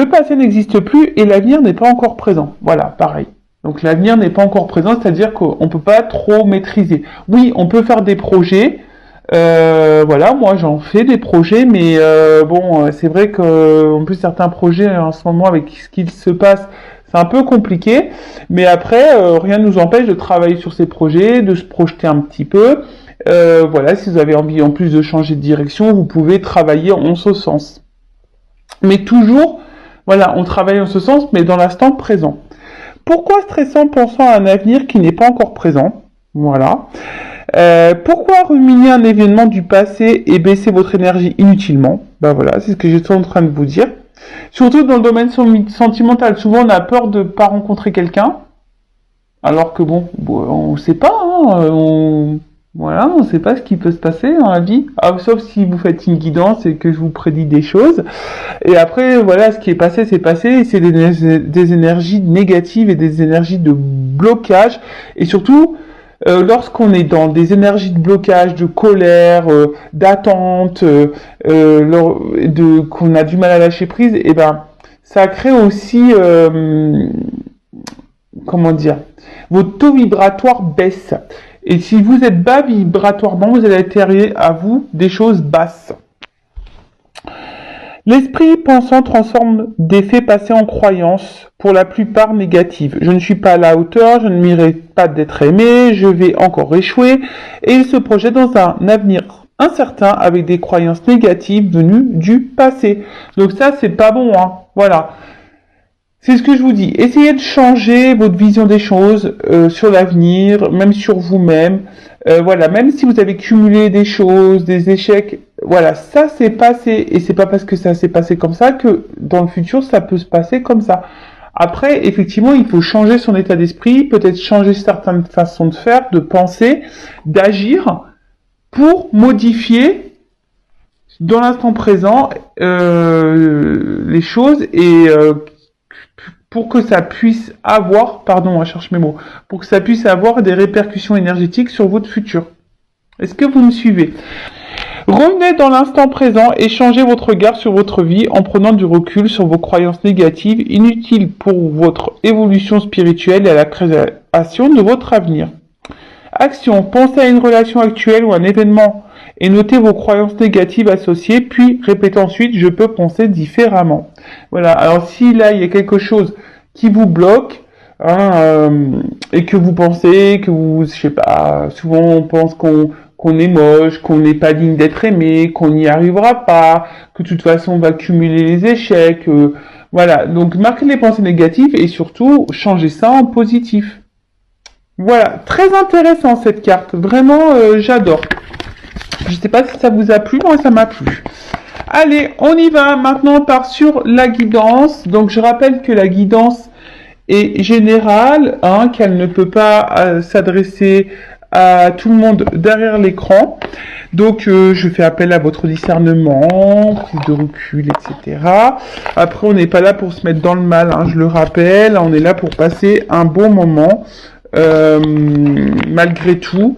Le passé n'existe plus et l'avenir n'est pas encore présent. Voilà, pareil. Donc l'avenir n'est pas encore présent, c'est-à-dire qu'on ne peut pas trop maîtriser. Oui, on peut faire des projets. Voilà, moi j'en fais des projets, mais bon, c'est vrai que en plus certains projets en ce moment avec ce qu'il se passe, c'est un peu compliqué. Mais après, rien ne nous empêche de travailler sur ces projets, de se projeter un petit peu. Voilà, si vous avez envie en plus de changer de direction, vous pouvez travailler en ce sens. Mais toujours, voilà, on travaille en ce sens, mais dans l'instant présent. Pourquoi stresser en pensant à un avenir qui n'est pas encore présent? Voilà. Pourquoi ruminer un événement du passé et baisser votre énergie inutilement? Ben voilà, c'est ce que j'étais en train de vous dire. Surtout dans le domaine sentimental. Souvent, on a peur de ne pas rencontrer quelqu'un. Alors que bon, on ne sait pas. Hein, voilà, on ne sait pas ce qui peut se passer dans la vie. Ah, sauf si vous faites une guidance et que je vous prédis des choses. Et après, voilà, ce qui est passé, c'est passé. Et c'est des énergies négatives et des énergies de blocage. Et surtout, lorsqu'on est dans des énergies de blocage, de colère, d'attente, qu'on a du mal à lâcher prise, et ben, ça crée aussi, comment dire, votre taux vibratoire baisse. Et si vous êtes bas vibratoirement, vous allez atterrir à vous des choses basses. L'esprit pensant transforme des faits passés en croyances, pour la plupart négatives. Je ne suis pas à la hauteur, je ne mérite pas d'être aimé, je vais encore échouer, et il se projette dans un avenir incertain avec des croyances négatives venues du passé. Donc ça, c'est pas bon, hein. Voilà. C'est ce que je vous dis. Essayez de changer votre vision des choses sur l'avenir, même sur vous-même. Voilà, même si vous avez cumulé des choses, des échecs, voilà, ça c'est passé. Et c'est pas parce que ça s'est passé comme ça que dans le futur ça peut se passer comme ça. Après, effectivement, il faut changer son état d'esprit, peut-être changer certaines façons de faire, de penser, d'agir pour modifier dans l'instant présent les choses et pour que ça puisse avoir, pardon, je cherche mes mots, pour que ça puisse avoir des répercussions énergétiques sur votre futur. Est-ce que vous me suivez? Revenez dans l'instant présent et changez votre regard sur votre vie en prenant du recul sur vos croyances négatives inutiles pour votre évolution spirituelle et à la création de votre avenir. Action. Pensez à une relation actuelle ou un événement et notez vos croyances négatives associées, puis répétez ensuite « je peux penser différemment ». Voilà, alors si là il y a quelque chose qui vous bloque, et que vous pensez que vous, je sais pas, souvent on pense qu'on est moche, qu'on n'est pas digne d'être aimé, qu'on n'y arrivera pas, que de toute façon on va cumuler les échecs, voilà, donc marquez les pensées négatives et surtout changez ça en positif. Voilà, très intéressant cette carte, vraiment j'adore. Je sais pas si ça vous a plu, moi ça m'a plu. Allez, on y va, maintenant on part sur la guidance. Donc je rappelle que la guidance est générale, hein, qu'elle ne peut pas s'adresser à tout le monde derrière l'écran. Donc je fais appel à votre discernement, prise de recul, etc. Après on n'est pas là pour se mettre dans le mal, hein, je le rappelle, on est là pour passer un bon moment, malgré tout.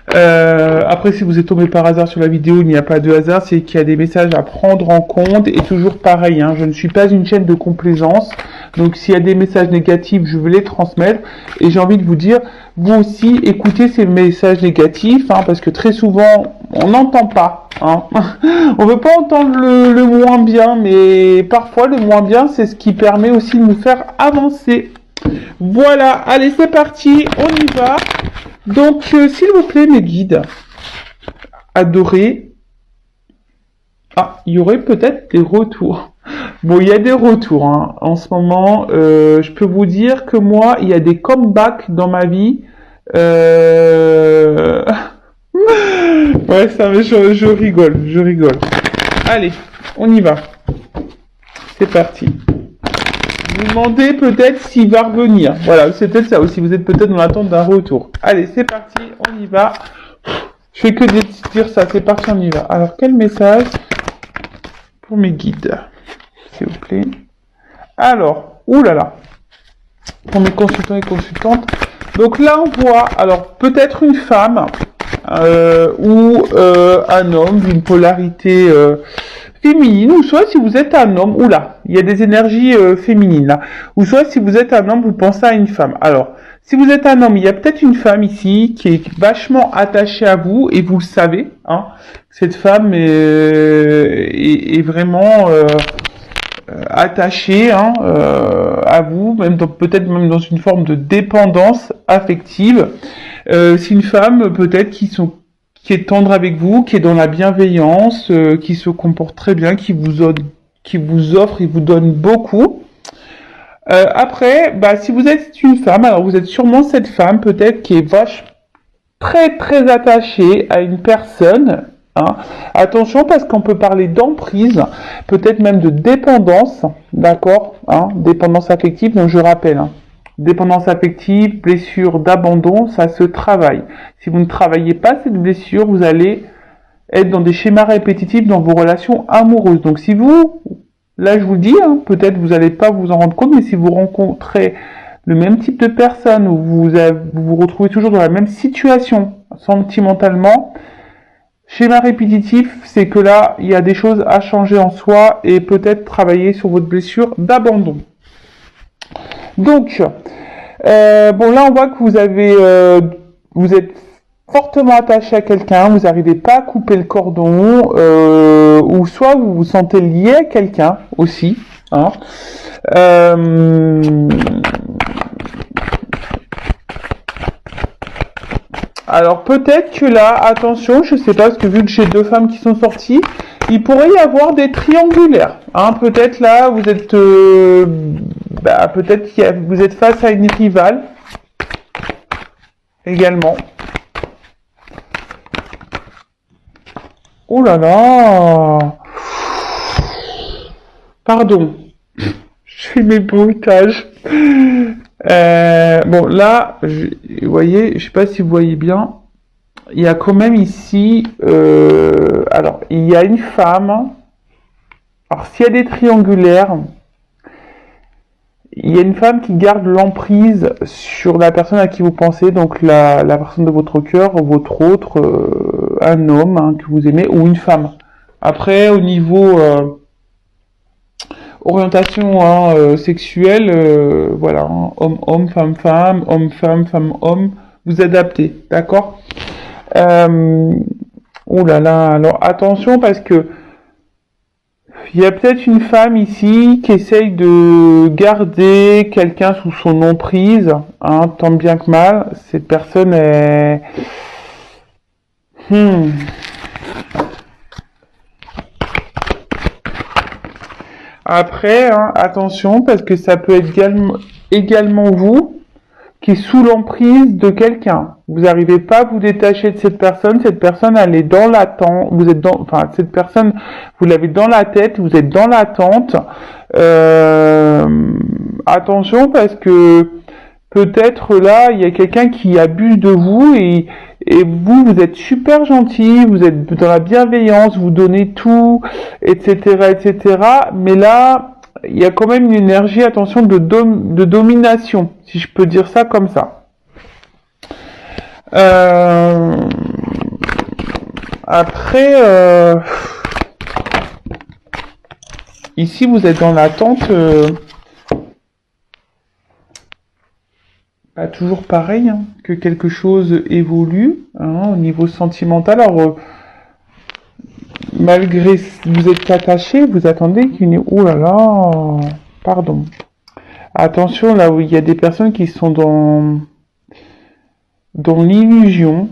Après, si vous êtes tombé par hasard sur la vidéo, il n'y a pas de hasard, c'est qu'il y a des messages à prendre en compte, et toujours pareil, hein, je ne suis pas une chaîne de complaisance, donc s'il y a des messages négatifs, je vais les transmettre, et j'ai envie de vous dire, vous aussi, écoutez ces messages négatifs, hein, parce que très souvent, on n'entend pas, hein. On veut pas entendre le moins bien, mais parfois, le moins bien, c'est ce qui permet aussi de nous faire avancer. Voilà, allez, c'est parti, on y va. Donc, s'il vous plaît, mes guides, adorés. Ah, il y aurait peut-être des retours. Bon, il y a des retours, hein. En ce moment. Je peux vous dire que moi, il y a des comebacks dans ma vie. Ouais, ça, je rigole. Allez, on y va. C'est parti. Vous demandez peut-être s'il va revenir. Voilà, c'est peut-être ça aussi. Vous êtes peut-être dans l'attente d'un retour. Allez, c'est parti, on y va. Je fais que dire ça, c'est parti, on y va. Alors, quel message pour mes guides, s'il vous plaît? Alors, oulala, pour mes consultants et consultantes. Donc là, on voit, alors, peut-être une femme ou un homme d'une polarité féminine, ou soit si vous êtes un homme, oula, il y a des énergies féminines là, ou soit si vous êtes un homme, vous pensez à une femme. Alors, si vous êtes un homme, il y a peut-être une femme ici qui est vachement attachée à vous, et vous le savez, hein, cette femme est vraiment attachée hein, à vous, même peut-être même dans une forme de dépendance affective. C'est une femme peut-être qui est tendre avec vous, qui est dans la bienveillance, qui se comporte très bien, qui vous offre et vous donne beaucoup. Après, bah, si vous êtes une femme, alors vous êtes sûrement cette femme peut-être qui est très très attachée à une personne. Hein. Attention parce qu'on peut parler d'emprise, peut-être même de dépendance, d'accord, hein, dépendance affective. Donc je rappelle. Hein. Dépendance affective, blessure d'abandon, ça se travaille. Si vous ne travaillez pas cette blessure, vous allez être dans des schémas répétitifs dans vos relations amoureuses. Donc si vous, là je vous le dis, hein, peut-être vous n'allez pas vous en rendre compte, mais si vous rencontrez le même type de personne, ou vous vous retrouvez toujours dans la même situation sentimentalement, schéma répétitif, c'est que là, il y a des choses à changer en soi et peut-être travailler sur votre blessure d'abandon. Donc, bon là on voit que vous êtes fortement attaché à quelqu'un, vous n'arrivez pas à couper le cordon, ou soit vous vous sentez lié à quelqu'un aussi. Hein. Alors peut-être que là, attention, je sais pas, parce que vu que j'ai deux femmes qui sont sorties, il pourrait y avoir des triangulaires. Hein. Peut-être là, vous êtes, peut-être vous êtes face à une rivale également. Oh là là. Pardon. Je fais mes bruitages. Bon là, vous voyez, je sais pas si vous voyez bien, il y a quand même ici, alors il y a une femme. Alors s'il y a des triangulaires, il y a une femme qui garde l'emprise sur la personne à qui vous pensez, donc la personne de votre cœur, votre autre, un homme hein, que vous aimez, ou une femme. Après, au niveau orientation hein, sexuelle, voilà, hein, homme-homme, femme-femme, homme-femme, femme-homme, vous adaptez, d'accord. Oh là là, alors attention parce que il y a peut-être une femme ici qui essaye de garder quelqu'un sous son emprise, hein, tant bien que mal. Cette personne est... Après, hein, attention, parce que ça peut être également vous qui est sous l'emprise de quelqu'un. Vous n'arrivez pas à vous détacher de cette personne elle est dans l'attente, cette personne, vous l'avez dans la tête, vous êtes dans l'attente. Attention parce que peut-être là, il y a quelqu'un qui abuse de vous et vous êtes super gentil, vous êtes dans la bienveillance, vous donnez tout, etc., etc. Mais là, il y a quand même une énergie, attention, de domination, si je peux dire ça comme ça. Après, ici, vous êtes dans l'attente... Pas toujours pareil, hein, que quelque chose évolue hein, au niveau sentimental. Alors, malgré vous êtes attaché, vous attendez qu'une... Oh là là, pardon. Attention, là où il y a des personnes qui sont dans l'illusion.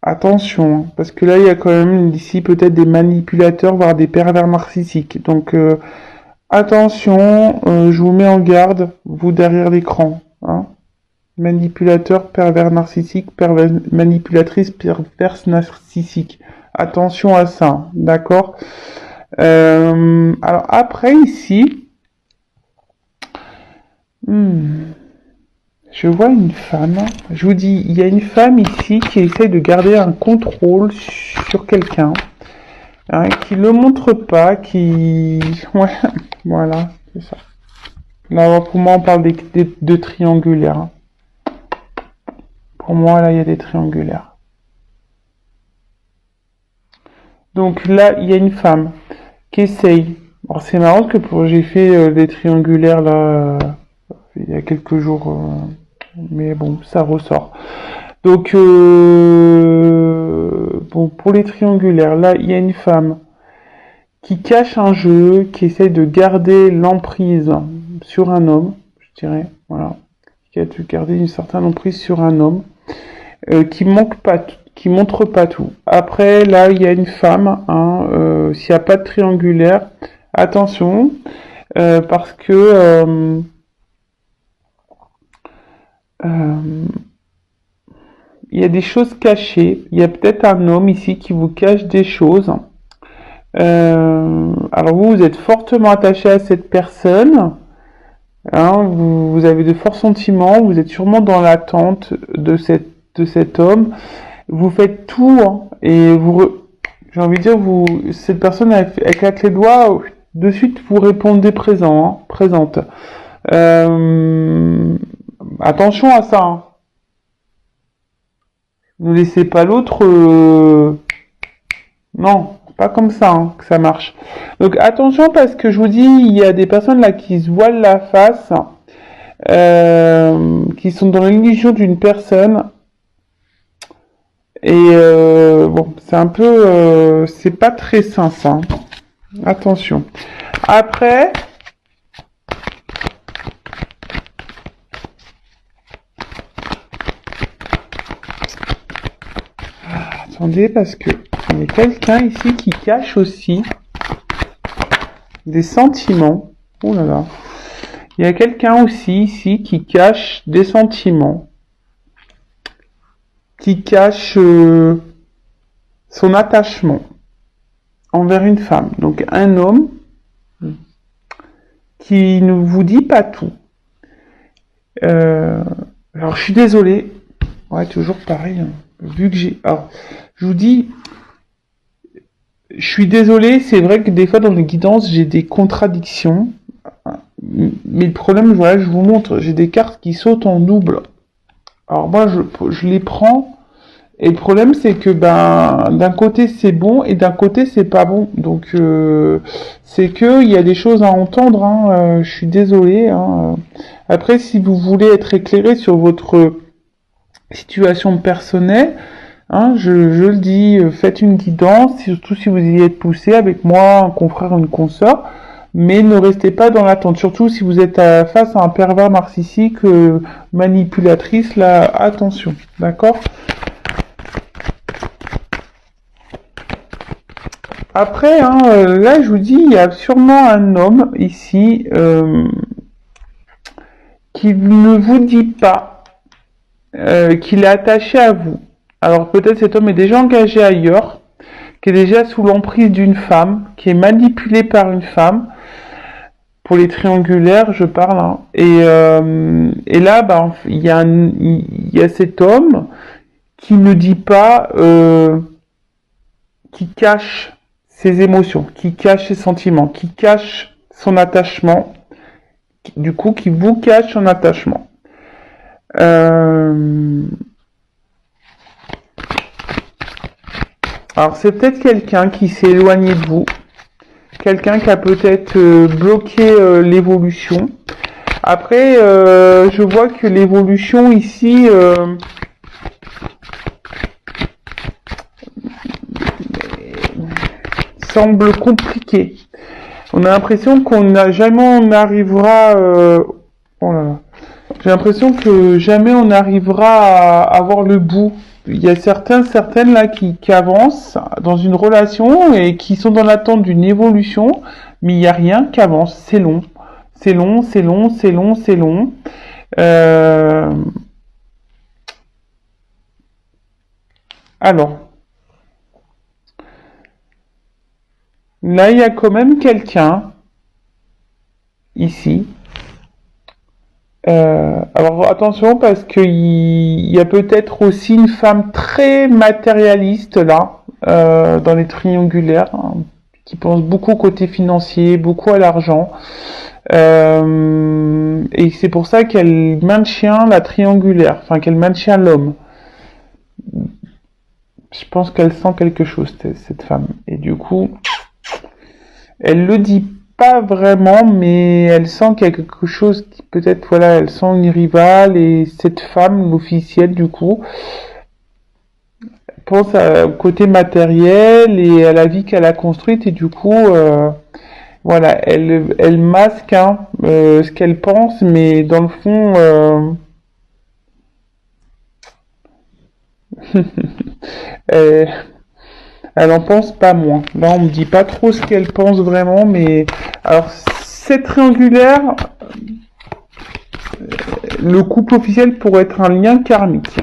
Attention, parce que là, il y a quand même ici peut-être des manipulateurs, voire des pervers narcissiques. Donc, attention, je vous mets en garde, vous derrière l'écran. Hein. Manipulateur, pervers narcissique, manipulatrice, perverse narcissique. Attention à ça, d'accord. Alors après ici, je vois une femme. Je vous dis, il y a une femme ici qui essaie de garder un contrôle sur quelqu'un, hein, qui le montre pas, qui, ouais, voilà, c'est ça. Là pour moi on parle de triangulaire. Hein. Pour moi, là, il y a des triangulaires. Donc là, il y a une femme qui essaye. Alors c'est marrant que j'ai fait des triangulaires là il y a quelques jours, mais bon, ça ressort. Donc bon, pour les triangulaires, là, il y a une femme qui cache un jeu, qui essaye de garder l'emprise sur un homme, je dirais, voilà, qui a de garder une certaine emprise sur un homme, qui montre pas tout. Après, là, il y a une femme, hein, s'il n'y a pas de triangulaire, attention, parce que il y a des choses cachées. Il y a peut-être un homme ici qui vous cache des choses. Alors vous êtes fortement attaché à cette personne. Hein, vous avez de forts sentiments. Vous êtes sûrement dans l'attente de cet homme. Vous faites tout, hein, et j'ai envie de dire, cette personne, elle claque les doigts. De suite, vous répondez présent, hein, présente. Attention à ça, hein. Ne laissez pas l'autre... Non, pas comme ça, hein, que ça marche. Donc attention, parce que je vous dis, il y a des personnes là qui se voilent la face, qui sont dans l'illusion d'une personne. Et bon, c'est un peu... c'est pas très sain, ça, hein. Attention. Après... Attendez, parce que il y a quelqu'un ici qui cache aussi des sentiments. Oh là là. Il y a quelqu'un aussi ici qui cache des sentiments. Qui cache son attachement envers une femme. Donc un homme qui ne vous dit pas tout. Alors je suis désolée. Ouais, toujours pareil, hein. Vu que j'ai... Alors, je vous dis, je suis désolé, c'est vrai que des fois dans les guidances, j'ai des contradictions. Mais le problème, voilà, je vous montre, j'ai des cartes qui sautent en double. Alors moi, je les prends, et le problème, c'est que d'un côté, c'est bon, et d'un côté, c'est pas bon. Donc, c'est que il y a des choses à entendre, hein, je suis désolé, hein. Après, si vous voulez être éclairé sur votre situation personnelle, hein, je le dis, faites une guidance, surtout si vous y êtes poussé avec moi, un confrère ou une consoeur, mais ne restez pas dans l'attente, surtout si vous êtes face à un pervers narcissique, manipulatrice, là, attention, d'accord? Après, hein, là, je vous dis, il y a sûrement un homme ici qui ne vous dit pas qu'il est attaché à vous. Alors peut-être cet homme est déjà engagé ailleurs, qui est déjà sous l'emprise d'une femme, qui est manipulé par une femme. Pour les triangulaires, je parle, hein. Et là, il y a cet homme qui ne dit pas, qui cache ses émotions, qui cache ses sentiments, qui cache son attachement, du coup, qui vous cache son attachement. Alors c'est peut-être quelqu'un qui s'est éloigné de vous, quelqu'un qui a peut-être bloqué l'évolution. Après, je vois que l'évolution ici semble compliquée. On a l'impression on arrivera... oh là là. J'ai l'impression que jamais on arrivera à avoir le bout. Il y a certaines là qui avancent dans une relation et qui sont dans l'attente d'une évolution, mais il n'y a rien qui avance. C'est long. C'est long, c'est long, c'est long, c'est long. Alors, là, il y a quand même quelqu'un, ici. Alors attention parce qu'il y a peut-être aussi une femme très matérialiste là, dans les triangulaires, hein, qui pense beaucoup côté financier, beaucoup à l'argent. Et c'est pour ça qu'elle maintient la triangulaire, enfin qu'elle maintient l'homme. je pense qu'elle sent quelque chose, cette femme. Et du coup, elle le dit pas vraiment, mais elle sent qu'il y a quelque chose qui peut-être, voilà, elle sent une rivale et cette femme, l'officielle du coup, pense au côté matériel et à la vie qu'elle a construite et du coup, voilà, elle masque hein, ce qu'elle pense, mais dans le fond, elle, elle en pense pas moins. Là, on me dit pas trop ce qu'elle pense vraiment, mais alors c'est triangulaire. Le couple officiel pourrait être un lien karmique.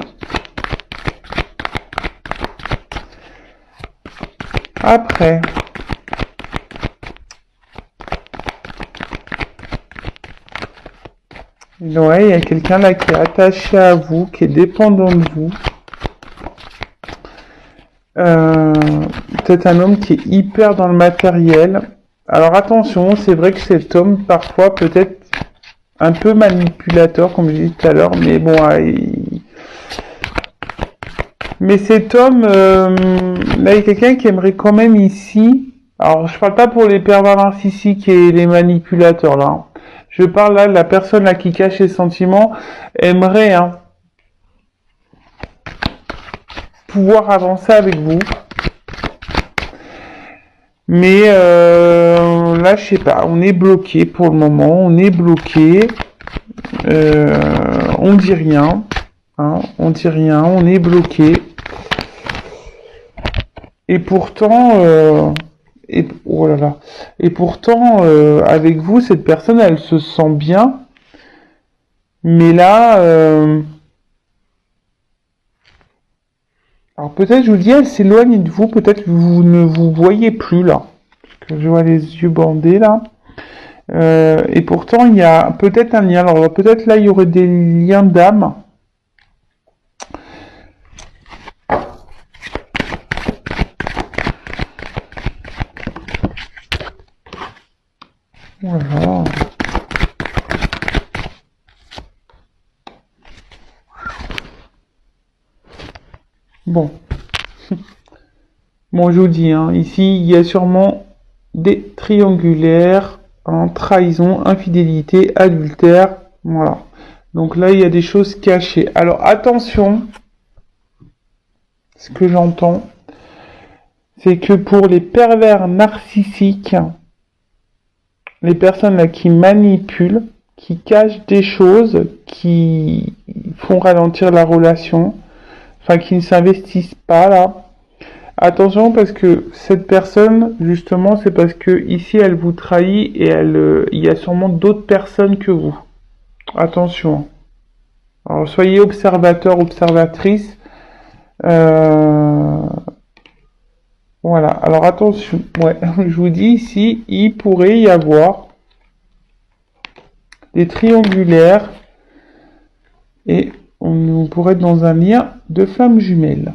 Après, ouais, il y a quelqu'un là qui est attaché à vous, qui est dépendant de vous. Peut-être un homme qui est hyper dans le matériel. Alors attention, c'est vrai que cet homme, parfois, peut-être un peu manipulateur, comme je disais tout à l'heure, mais bon, mais cet homme, là, il y a quelqu'un qui aimerait quand même ici. Alors, je parle pas pour les pervers narcissiques et les manipulateurs, là. Hein. Je parle là de la personne là qui cache ses sentiments, aimerait hein, pouvoir avancer avec vous. Mais là, je sais pas, on est bloqué pour le moment, on est bloqué. On dit rien, hein, on dit rien, on est bloqué. Et pourtant, oh là là, et pourtant, avec vous, cette personne, elle se sent bien. Mais là, alors peut-être, je vous dis, elle s'éloigne de vous, peut-être que vous ne vous voyez plus là. Parce que je vois les yeux bandés là. Et pourtant, il y a peut-être un lien. Alors peut-être là, il y aurait des liens d'âme. Voilà. Bon. Bon, je vous dis, hein, ici, il y a sûrement des triangulaires, hein, trahison, infidélité, adultère, voilà. Donc là, il y a des choses cachées. Alors, attention, ce que j'entends, c'est que pour les pervers narcissiques, les personnes là qui manipulent, qui cachent des choses, qui font ralentir la relation, enfin qui ne s'investissent pas là, attention parce que cette personne, justement, c'est parce que ici elle vous trahit et il y a sûrement d'autres personnes que vous. Attention. Alors soyez observateur, observatrice. Voilà. Alors attention. Ouais, je vous dis ici, il pourrait y avoir des triangulaires et on pourrait être dans un lien de flammes jumelles.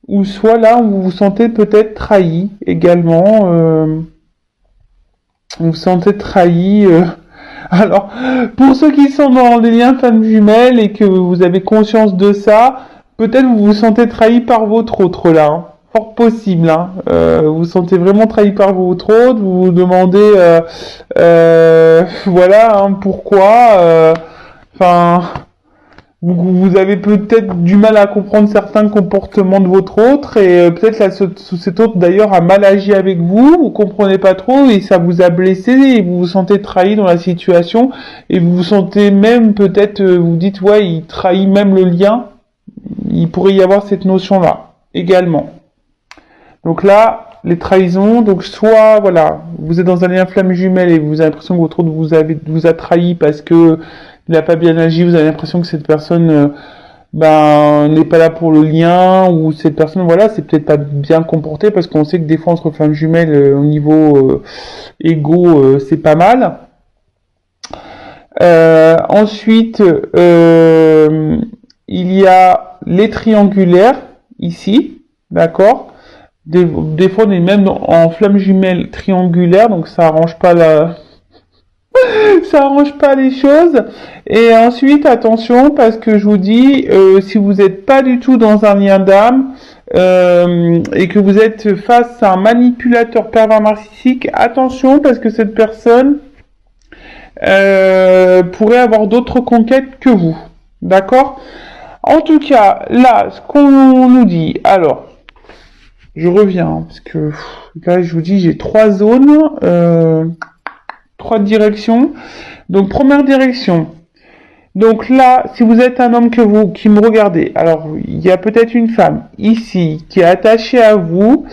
Ou soit là, vous vous sentez peut-être trahi également. Vous vous sentez trahi. Alors, pour ceux qui sont dans des liens femmes jumelles et que vous avez conscience de ça, peut-être vous vous sentez trahi par votre autre là. Hein. Fort possible. Hein. Vous vous sentez vraiment trahi par votre autre. Vous vous demandez, voilà, hein, pourquoi. Enfin. Vous avez peut-être du mal à comprendre certains comportements de votre autre et peut-être cet autre d'ailleurs a mal agi avec vous, vous comprenez pas trop et ça vous a blessé et vous vous sentez trahi dans la situation et vous vous sentez même peut-être, vous dites ouais il trahit même le lien, il pourrait y avoir cette notion-là également. Donc là, les trahisons, donc soit voilà, vous êtes dans un lien flamme jumelle et vous avez l'impression que votre autre vous a trahi parce que il n'a pas bien agi, vous avez l'impression que cette personne n'est pas là pour le lien, ou cette personne, voilà, c'est peut-être pas bien comporté, parce qu'on sait que des fois entre femmes jumelles, au niveau égo, c'est pas mal. Ensuite, il y a les triangulaires, ici, d'accord. Des fois, on est même en flamme jumelle triangulaire, donc ça arrange pas Ça arrange pas les choses. Et ensuite, attention, parce que je vous dis, si vous n'êtes pas du tout dans un lien d'âme, et que vous êtes face à un manipulateur pervers narcissique, attention, parce que cette personne pourrait avoir d'autres conquêtes que vous. D'accord? En tout cas, là, ce qu'on nous dit, alors, je reviens, hein, parce que là, je vous dis, j'ai 3 zones, 3 directions. Donc, première direction. Donc là, si vous êtes un homme qui me regardez, alors il y a peut-être une femme ici qui est attachée à vous,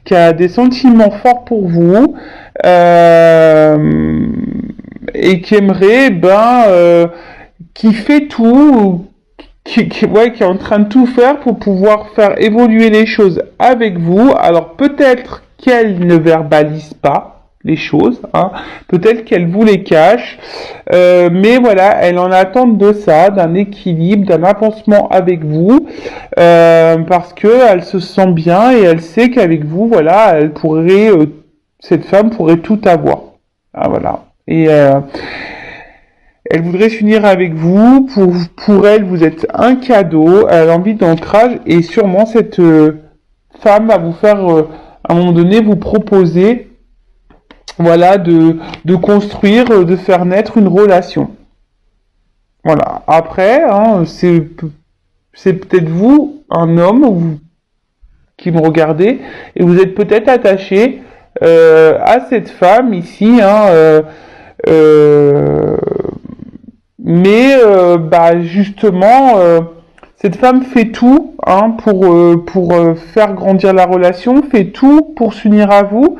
qui a des sentiments forts pour vous, et qui aimerait, qui fait tout, qui est en train de tout faire pour pouvoir faire évoluer les choses avec vous. Alors peut-être qu'elle ne verbalise pas les choses, hein. Peut-être qu'elle vous les cache, mais voilà, elle en attend de ça, d'un équilibre, d'un avancement avec vous, parce que elle se sent bien et elle sait qu'avec vous, voilà, cette femme pourrait tout avoir. Ah, voilà. Et elle voudrait s'unir avec vous. Pour elle, vous êtes un cadeau. Elle a envie d'ancrage et sûrement cette femme va vous faire, à un moment donné, vous proposer, voilà, de construire, de faire naître une relation. Voilà. Après, hein, c'est peut-être vous, un homme, qui me regardez, et vous êtes peut-être attaché à cette femme ici, hein, mais justement, cette femme fait tout, hein, pour faire grandir la relation, fait tout pour s'unir à vous.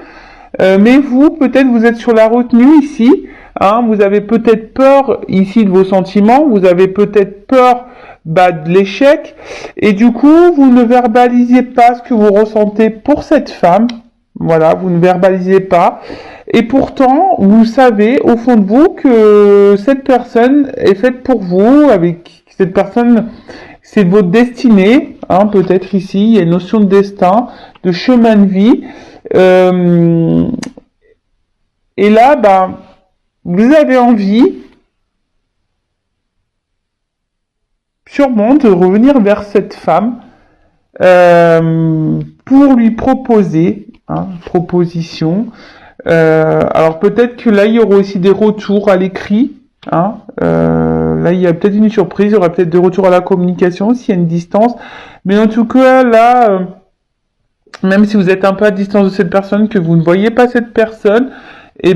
Mais vous, peut-être, vous êtes sur la retenue ici. Hein, vous avez peut-être peur ici de vos sentiments. Vous avez peut-être peur de l'échec. Et du coup, vous ne verbalisez pas ce que vous ressentez pour cette femme. Voilà, vous ne verbalisez pas. Et pourtant, vous savez au fond de vous que cette personne est faite pour vous. Avec cette personne, c'est votre destinée. Hein, peut-être ici, il y a une notion de destin, de chemin de vie. Et là, vous avez envie, sûrement, de revenir vers cette femme pour lui proposer, hein, proposition. Alors peut-être que là, il y aura aussi des retours à l'écrit. Hein, là, il y a peut-être une surprise, il y aura peut-être des retours à la communication s'il y a une distance. Mais en tout cas, là, même si vous êtes un peu à distance de cette personne, que vous ne voyez pas cette personne, vous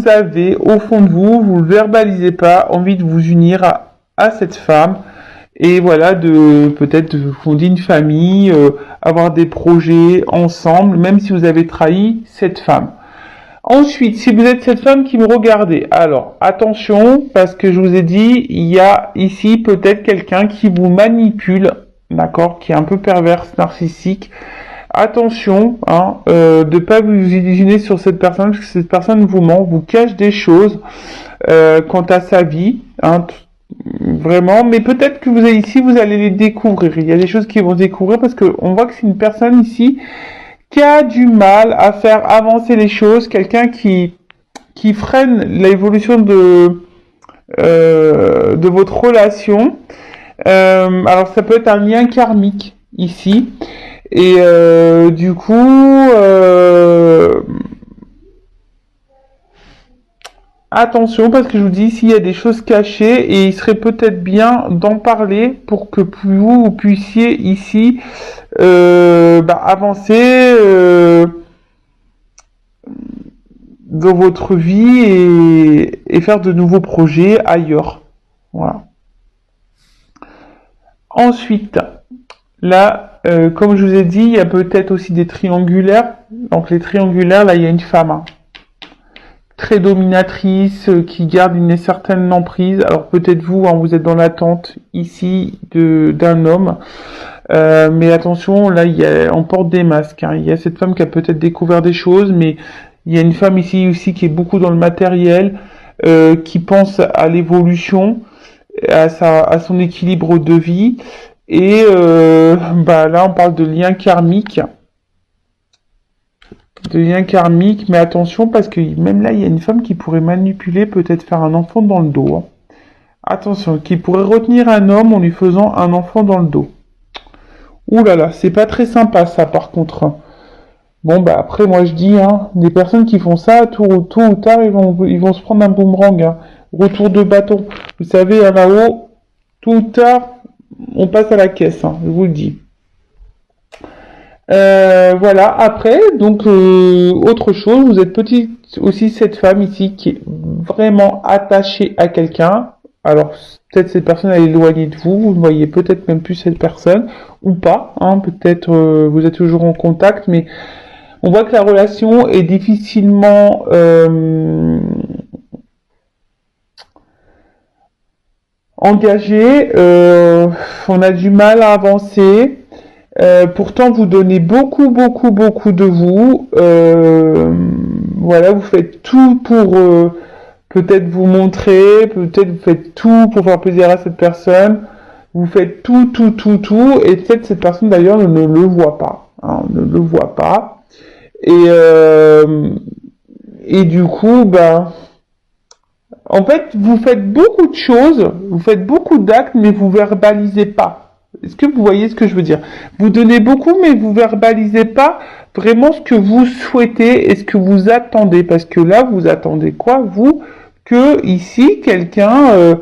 avez au fond de vous, vous ne verbalisez pas, envie de vous unir à cette femme, et voilà, peut-être de fonder une famille, avoir des projets ensemble, même si vous avez trahi cette femme. Ensuite, si vous êtes cette femme qui me regardez, alors attention, parce que je vous ai dit, il y a ici peut-être quelqu'un qui vous manipule, d'accord, qui est un peu perverse, narcissique. Attention, hein, de pas vous illusionner sur cette personne, parce que cette personne vous ment, vous cache des choses quant à sa vie, hein, vraiment. Mais peut-être que vous allez les découvrir. Il y a des choses qui vont se découvrir parce que on voit que c'est une personne ici qui a du mal à faire avancer les choses, quelqu'un qui freine l'évolution de votre relation. Alors ça peut être un lien karmique ici. Et du coup, attention, parce que je vous dis, s'il y a des choses cachées, et il serait peut-être bien d'en parler pour que vous puissiez ici avancer dans votre vie et faire de nouveaux projets ailleurs. Voilà. Ensuite, là, comme je vous ai dit, il y a peut-être aussi des triangulaires. Donc les triangulaires, là, il y a une femme, hein, très dominatrice, qui garde une certaine emprise. Alors peut-être vous, hein, vous êtes dans l'attente ici d'un homme. Mais attention, là, on porte des masques. Hein. Il y a cette femme qui a peut-être découvert des choses, mais il y a une femme ici aussi qui est beaucoup dans le matériel, qui pense à l'évolution, à son équilibre de vie. Et là, on parle de lien karmique. de lien karmique, mais attention parce que même là, il y a une femme qui pourrait manipuler, peut-être faire un enfant dans le dos. Hein. Attention, qui pourrait retenir un homme en lui faisant un enfant dans le dos. Ouh là là, c'est pas très sympa ça par contre. Bon bah après moi je dis, hein, des personnes qui font ça, tôt ou tard, ils vont se prendre un boomerang. Hein. Retour de bâton. Vous savez, là-haut, tôt ou tard, on passe à la caisse, hein, je vous le dis. Voilà, après, donc, autre chose, vous êtes petite aussi cette femme ici qui est vraiment attachée à quelqu'un. Alors, peut-être cette personne est éloignée de vous, vous ne voyez peut-être même plus cette personne, ou pas, hein, peut-être vous êtes toujours en contact, mais on voit que la relation est difficilement engagée, on a du mal à avancer. Pourtant, vous donnez beaucoup, beaucoup, beaucoup de vous. Voilà, vous faites tout pour peut-être vous montrer, peut-être vous faites tout pour faire plaisir à cette personne. Vous faites tout, tout, tout, tout, et peut-être cette personne d'ailleurs ne le voit pas, hein, ne le voit pas. Et du coup, ben, en fait, vous faites beaucoup de choses, vous faites beaucoup d'actes, mais vous verbalisez pas. Est-ce que vous voyez ce que je veux dire? Vous donnez beaucoup, mais vous verbalisez pas vraiment ce que vous souhaitez et ce que vous attendez. Parce que là, vous attendez quoi, vous? Que ici, quelqu'un,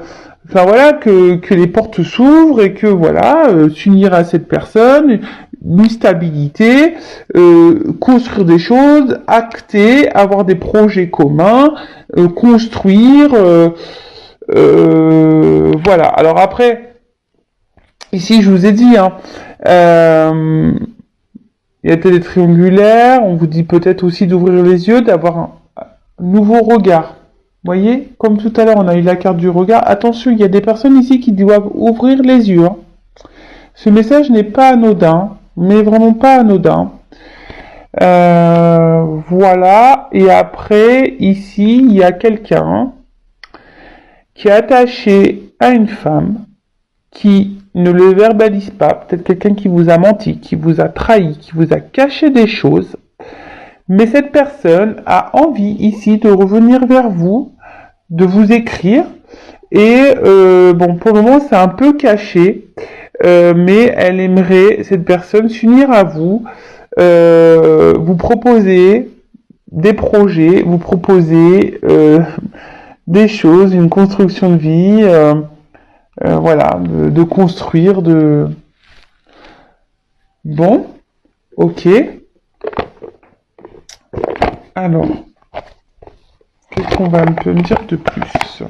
enfin voilà, que les portes s'ouvrent et que voilà, s'unir à cette personne, une stabilité, construire des choses, acter, avoir des projets communs, construire, voilà. Alors après, ici, je vous ai dit, hein, il y a télé triangulaire, on vous dit peut-être aussi d'ouvrir les yeux, d'avoir un nouveau regard. Vous voyez, comme tout à l'heure, on a eu la carte du regard. Attention, il y a des personnes ici qui doivent ouvrir les yeux. Hein. Ce message n'est pas anodin, mais vraiment pas anodin. Voilà, et après, ici, il y a quelqu'un qui est attaché à une femme qui ne le verbalise pas, peut-être quelqu'un qui vous a menti, qui vous a trahi, qui vous a caché des choses, mais cette personne a envie ici de revenir vers vous, de vous écrire, et bon, pour le moment c'est un peu caché, mais elle aimerait, cette personne, s'unir à vous, vous proposer des projets, vous proposer des choses, une construction de vie, voilà, de construire, de... Bon, ok. Alors, qu'est-ce qu'on peut me dire de plus?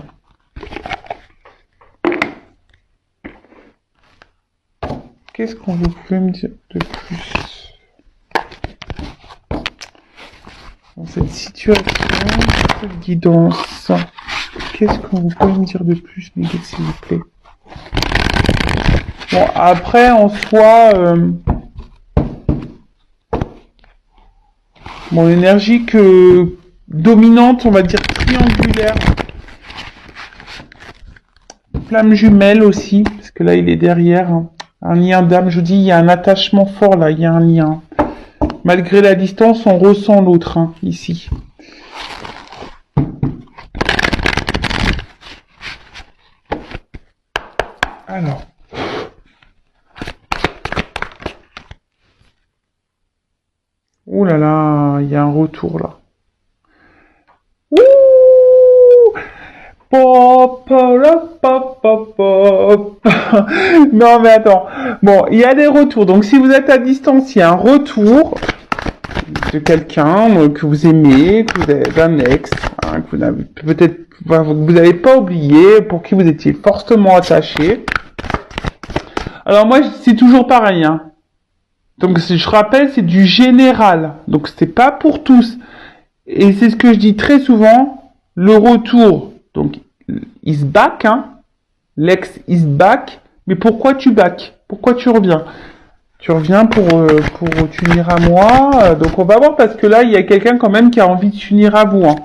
Qu'est-ce qu'on vous pouvez me dire de plus dans cette situation, cette guidance? Qu'est-ce qu'on vous peut me dire de plus, les guides, s'il vous plaît? Bon, après, en soi, bon, l'énergie dominante, on va dire triangulaire, flamme jumelle aussi, parce que là, il est derrière, hein. Un lien d'âme, je vous dis, il y a un attachement fort là, il y a un lien. Malgré la distance, on ressent l'autre, hein, ici. Alors. Ouh là là, il y a un retour là. Ouh, pop, pop, pop, pop, pop. Non mais attends. Bon, il y a des retours. Donc si vous êtes à distance, il y a un retour de quelqu'un que vous aimez, que vous avez un ex, hein, que vous n'avez peut-être vous n'avez pas oublié, pour qui vous étiez fortement attaché. Alors moi, c'est toujours pareil, hein. Donc je rappelle, c'est du général. Donc c'est pas pour tous. Et c'est ce que je dis très souvent, le retour. Donc is back, hein. L'ex is back. Mais pourquoi tu back? Pourquoi tu reviens? Tu reviens pour t'unir à moi. Donc on va voir parce que là, il y a quelqu'un quand même qui a envie de s'unir à vous. Hein.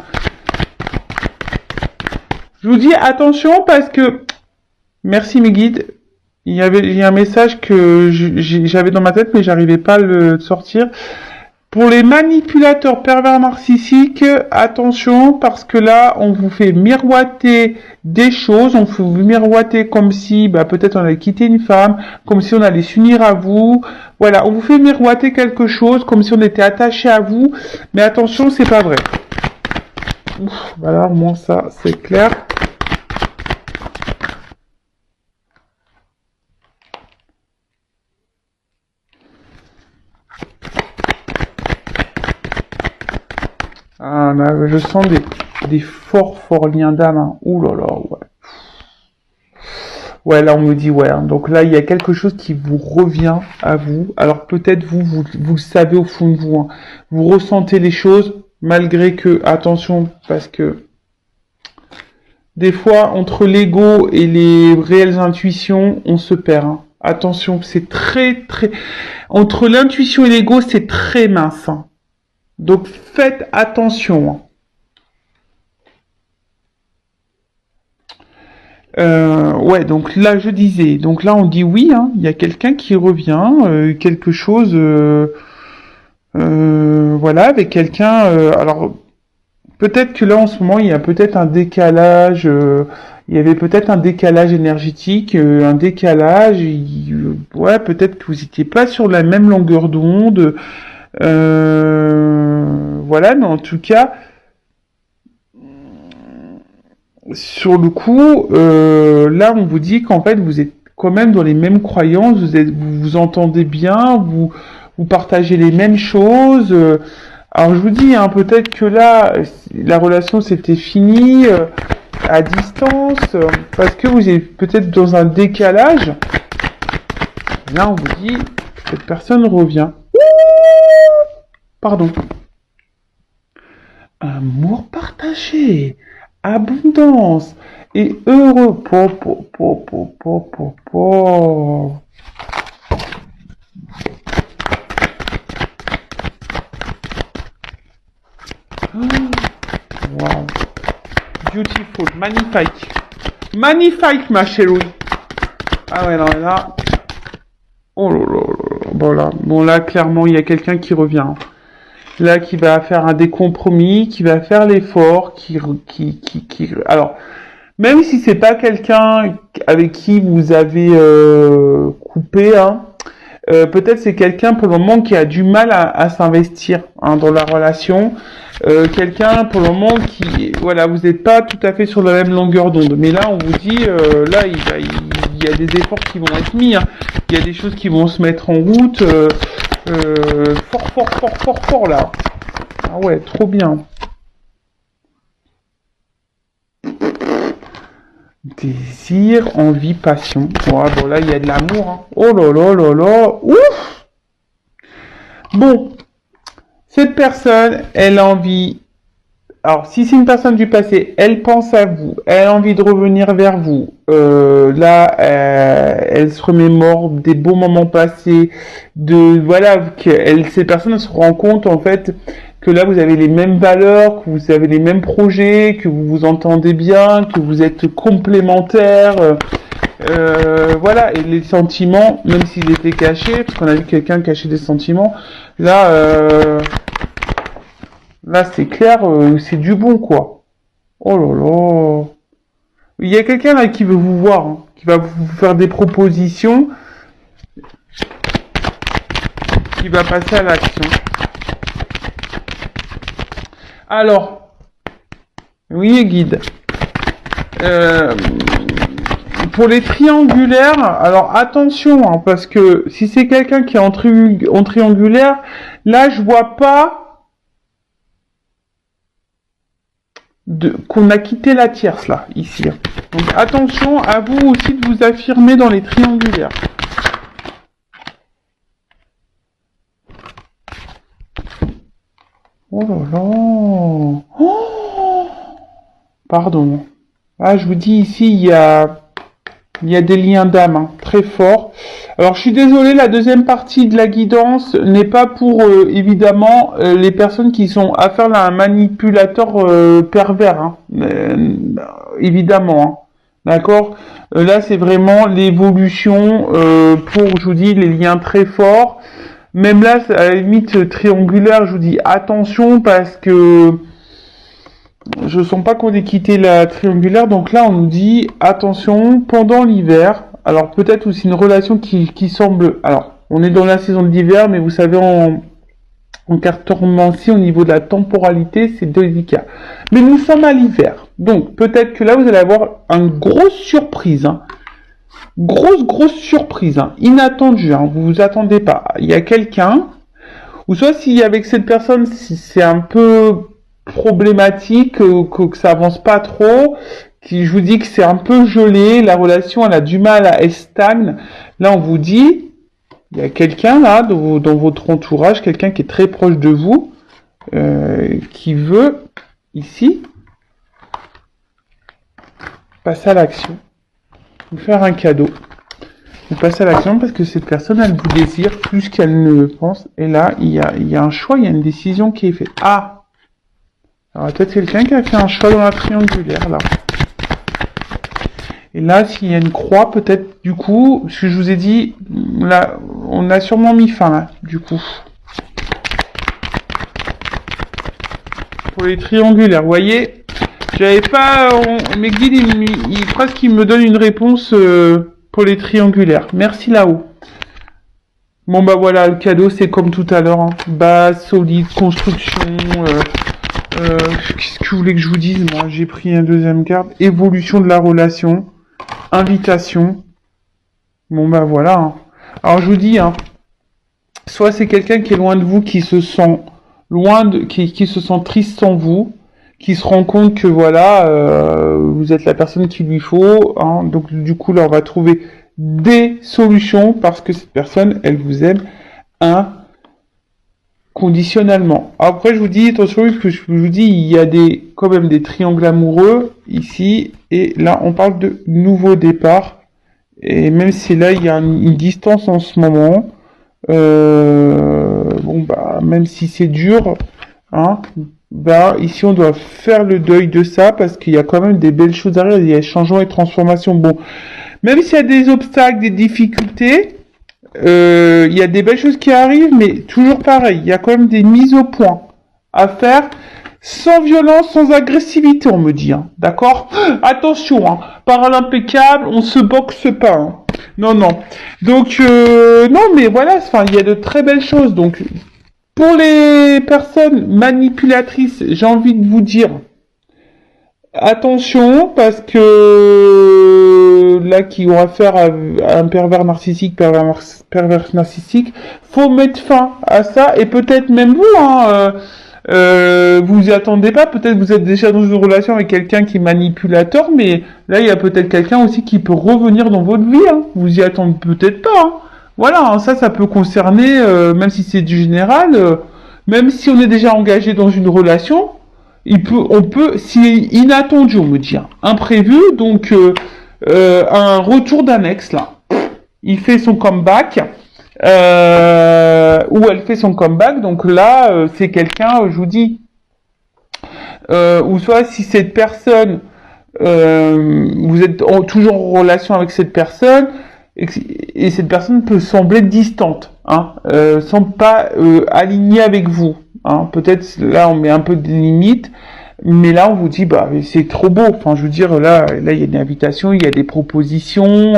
Je vous dis attention parce que... Merci mes guides. Il y a un message que j'avais dans ma tête mais j'arrivais pas à le sortir. Pour les manipulateurs pervers narcissiques, attention parce que là, on vous fait miroiter des choses, on vous miroiter comme si peut-être on allait quitter une femme, comme si on allait s'unir à vous. Voilà, on vous fait miroiter quelque chose comme si on était attaché à vous, mais attention, c'est pas vrai. Voilà, au moins ça, c'est clair. Ah, là, je sens des forts liens d'âme. Hein. Ouh là là, ouais. Ouais, là, on me dit, ouais. Hein. Donc là, il y a quelque chose qui vous revient à vous. Alors peut-être vous le savez au fond de vous. Hein. Vous ressentez les choses, malgré que, attention, parce que des fois, entre l'ego et les réelles intuitions, on se perd. Hein. Attention, c'est très... Entre l'intuition et l'ego, c'est très mince. Hein. Donc faites attention. Ouais, donc là je disais, donc là on dit oui, hein, il y a quelqu'un qui revient, quelque chose, voilà, avec quelqu'un. Alors peut-être que là en ce moment il y a peut-être un décalage, il y avait peut-être un décalage énergétique, un décalage. Ouais, peut-être que vous n'étiez pas sur la même longueur d'onde. Voilà, mais en tout cas, sur le coup, là, on vous dit qu'en fait, vous êtes quand même dans les mêmes croyances, vous vous entendez bien, vous partagez les mêmes choses. Alors, je vous dis, hein, peut-être que là, la relation s'était finie à distance, parce que vous êtes peut-être dans un décalage. Là, on vous dit, cette personne revient. Pardon. Amour partagé, abondance et heureux. Wow. Beautiful, magnifique. Magnifique, ma chérie. Ah ouais, non, là. Oh là là là. Bon là, clairement, il y a quelqu'un qui revient. Là, qui va faire un des compromis, qui va faire l'effort, alors, même si c'est pas quelqu'un avec qui vous avez coupé, hein, peut-être c'est quelqu'un pour le moment qui a du mal à s'investir hein, dans la relation. Quelqu'un pour le moment qui, voilà, vous n'êtes pas tout à fait sur la même longueur d'onde. Mais là, on vous dit, là, il y a des efforts qui vont être mis. Hein. Il y a des choses qui vont se mettre en route. Fort là. Ah ouais, trop bien. Désir, envie, passion. Ouais, bon là, il y a de l'amour. Hein. Oh là là là là. Ouf. Bon. Cette personne, elle a envie... Alors, si c'est une personne du passé, elle pense à vous, elle a envie de revenir vers vous. Là, elle se remémore des beaux moments passés, voilà, cette personne se rend compte en fait que là vous avez les mêmes valeurs, que vous avez les mêmes projets, que vous vous entendez bien, que vous êtes complémentaires. Voilà, et les sentiments, même s'ils étaient cachés, parce qu'on a vu quelqu'un cacher des sentiments, là. Là, c'est clair, c'est du bon, quoi. Oh là là. Il y a quelqu'un là qui veut vous voir, hein, qui va vous faire des propositions, qui va passer à l'action. Alors, oui, guide. Pour les triangulaires, alors attention, hein, parce que si c'est quelqu'un qui est en triangulaire, là, je vois pas qu'on a quitté la tierce là, ici. Donc attention à vous aussi de vous affirmer dans les triangulaires. Oh là là. Oh, pardon. Ah, je vous dis ici, il y a des liens d'âme hein, très forts. Alors, je suis désolé, la deuxième partie de la guidance n'est pas pour, évidemment, les personnes qui sont affaire à un manipulateur pervers. Hein. Évidemment. Hein. D'accord. Là, c'est vraiment l'évolution pour, je vous dis, les liens très forts. Même là, à la limite triangulaire, je vous dis attention parce que je sens pas qu'on ait quitté la triangulaire. Donc là, on nous dit attention pendant l'hiver. Alors peut-être aussi une relation qui semble... Alors, on est dans la saison de l'hiver, mais vous savez, en cartomancie, au niveau de la temporalité, c'est délicat. Mais nous sommes à l'hiver. Donc peut-être que là, vous allez avoir une grosse surprise. Hein. Grosse surprise. Hein. Inattendue. Hein. Vous vous attendez pas. Il y a quelqu'un... Ou soit si avec cette personne, si c'est un peu problématique, que ça avance pas trop, qui je vous dis que c'est un peu gelé, la relation elle a du mal, elle stagne. Là on vous dit, il y a quelqu'un là dans votre entourage, quelqu'un qui est très proche de vous, qui veut ici passer à l'action, vous faire un cadeau. Vous passez à l'action parce que cette personne elle vous désire plus qu'elle ne le pense. Et là il y a un choix, il y a une décision qui est faite. Ah! Alors peut-être quelqu'un qui a fait un choix dans la triangulaire là. Et là, s'il y a une croix, peut-être du coup, ce que je vous ai dit, là, on a sûrement mis fin là, du coup. Pour les triangulaires, vous voyez, j'avais pas, mes guides, presque ils me donnent une réponse pour les triangulaires. Merci là-haut. Bon bah voilà, le cadeau c'est comme tout à l'heure, hein. Base, solide, construction. Qu'est-ce que vous voulez que je vous dise? Moi, j'ai pris un deuxième carte. Évolution de la relation. Invitation. Bon, bah voilà. Hein. Alors, je vous dis, hein, soit c'est quelqu'un qui est loin de vous, qui se sent qui se sent triste sans vous, qui se rend compte que voilà, vous êtes la personne qu'il lui faut. Hein, donc, du coup, là, on va trouver des solutions parce que cette personne, elle vous aime conditionnellement. Après, je vous dis, attention, parce que je vous dis, il y a quand même des triangles amoureux ici, et là, on parle de nouveau départ. Et même si là, il y a une distance en ce moment, bon, bah, même si c'est dur, hein, bah, ici, on doit faire le deuil de ça, parce qu'il y a quand même des belles choses derrière, il y a changements et transformations. Bon, même s'il y a des obstacles, des difficultés, il y a des belles choses qui arrivent, mais toujours pareil, il y a quand même des mises au point à faire, sans violence, sans agressivité, on me dit, hein, d'accord? Attention, hein, parole impeccable, on se boxe pas, hein. Non, non. Donc, non, mais voilà, enfin, il y a de très belles choses. Donc, pour les personnes manipulatrices, j'ai envie de vous dire, attention, parce que là, qui ont affaire à un pervers narcissique, pervers narcissique, faut mettre fin à ça, et peut-être même vous, hein, vous y attendez pas, peut-être vous êtes déjà dans une relation avec quelqu'un qui est manipulateur, mais là, il y a peut-être quelqu'un aussi qui peut revenir dans votre vie, hein, vous y attendez peut-être pas, hein. Voilà, hein, ça peut concerner, même si c'est du général, même si on est déjà engagé dans une relation, c'est inattendu, on me dit, hein, imprévu, donc un retour d'un ex là. Il fait son comeback, ou elle fait son comeback, donc là, c'est quelqu'un, je vous dis, ou soit si cette personne, vous êtes toujours en relation avec cette personne, et cette personne peut sembler distante, hein, semble pas alignée avec vous. Hein. Peut-être là on met un peu de limites, mais là on vous dit bah c'est trop beau. Enfin je veux dire là il y a une invitation, il y a des propositions,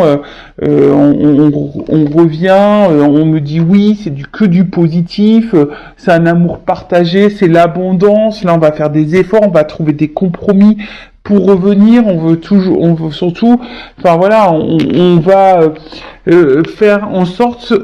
on revient, on me dit oui, c'est que du positif, c'est un amour partagé, c'est l'abondance. Là on va faire des efforts, on va trouver des compromis. Pour revenir, on veut surtout, enfin voilà, on va faire en sorte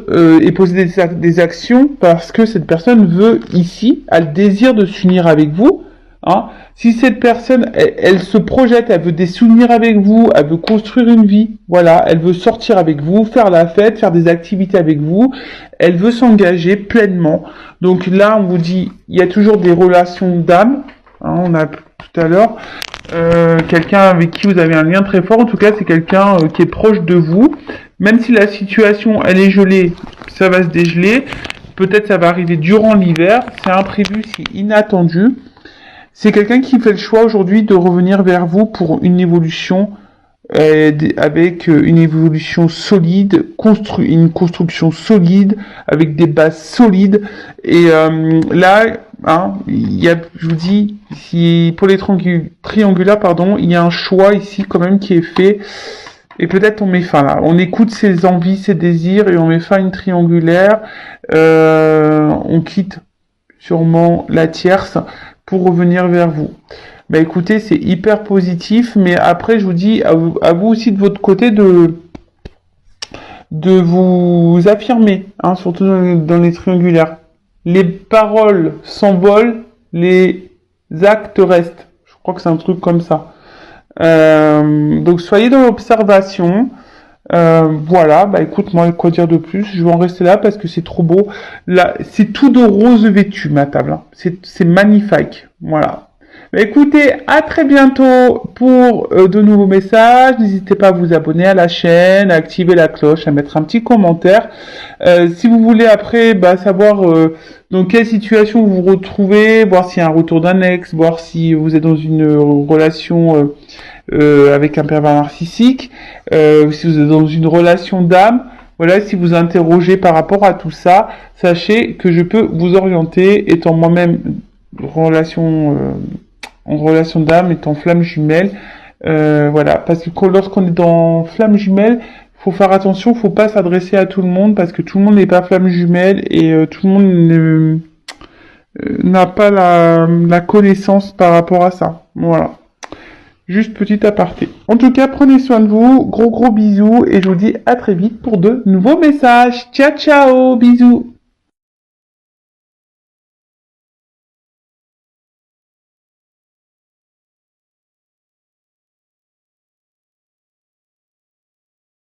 et poser des actions parce que cette personne veut ici, a le désir de s'unir avec vous. Hein. Si cette personne, elle se projette, elle veut des souvenirs avec vous, elle veut construire une vie, voilà, elle veut sortir avec vous, faire la fête, faire des activités avec vous, elle veut s'engager pleinement. Donc là, on vous dit, il y a toujours des relations d'âme, hein, on a tout à l'heure. Quelqu'un avec qui vous avez un lien très fort, en tout cas c'est quelqu'un qui est proche de vous, même si la situation elle est gelée, ça va se dégeler, peut-être ça va arriver durant l'hiver, c'est imprévu, c'est inattendu, c'est quelqu'un qui fait le choix aujourd'hui de revenir vers vous pour une évolution avec une évolution solide, une construction solide, avec des bases solides. Et là, hein, je vous dis, si pour les triangulaires, pardon, il y a un choix ici quand même qui est fait. Et peut-être on met fin là. On écoute ses envies, ses désirs et on met fin à une triangulaire. On quitte sûrement la tierce pour revenir vers vous. Bah écoutez, c'est hyper positif, mais après je vous dis à vous aussi de votre côté de vous affirmer, hein, surtout dans les triangulaires. Les paroles s'envolent, les actes restent. Je crois que c'est un truc comme ça. Donc soyez dans l'observation. Voilà, bah écoute, moi quoi dire de plus, je vais en rester là parce que c'est trop beau. Là, c'est tout de rose vêtu ma table, hein. C'est magnifique. Voilà. Bah, écoutez, à très bientôt pour de nouveaux messages. N'hésitez pas à vous abonner à la chaîne, à activer la cloche, à mettre un petit commentaire. Si vous voulez après savoir dans quelle situation vous vous retrouvez, voir s'il y a un retour d'un ex, voir si vous êtes dans une relation avec un pervers narcissique, si vous êtes dans une relation d'âme, voilà, si vous interrogez par rapport à tout ça, sachez que je peux vous orienter, étant moi-même en relation d'âme, étant flamme jumelle, voilà, parce que lorsqu'on est dans flamme jumelle, faut faire attention, faut pas s'adresser à tout le monde parce que tout le monde n'est pas flamme jumelle et tout le monde n'a pas la connaissance par rapport à ça. Voilà. Juste petit aparté. En tout cas, prenez soin de vous. Gros bisous et je vous dis à très vite pour de nouveaux messages. Ciao, ciao, bisous.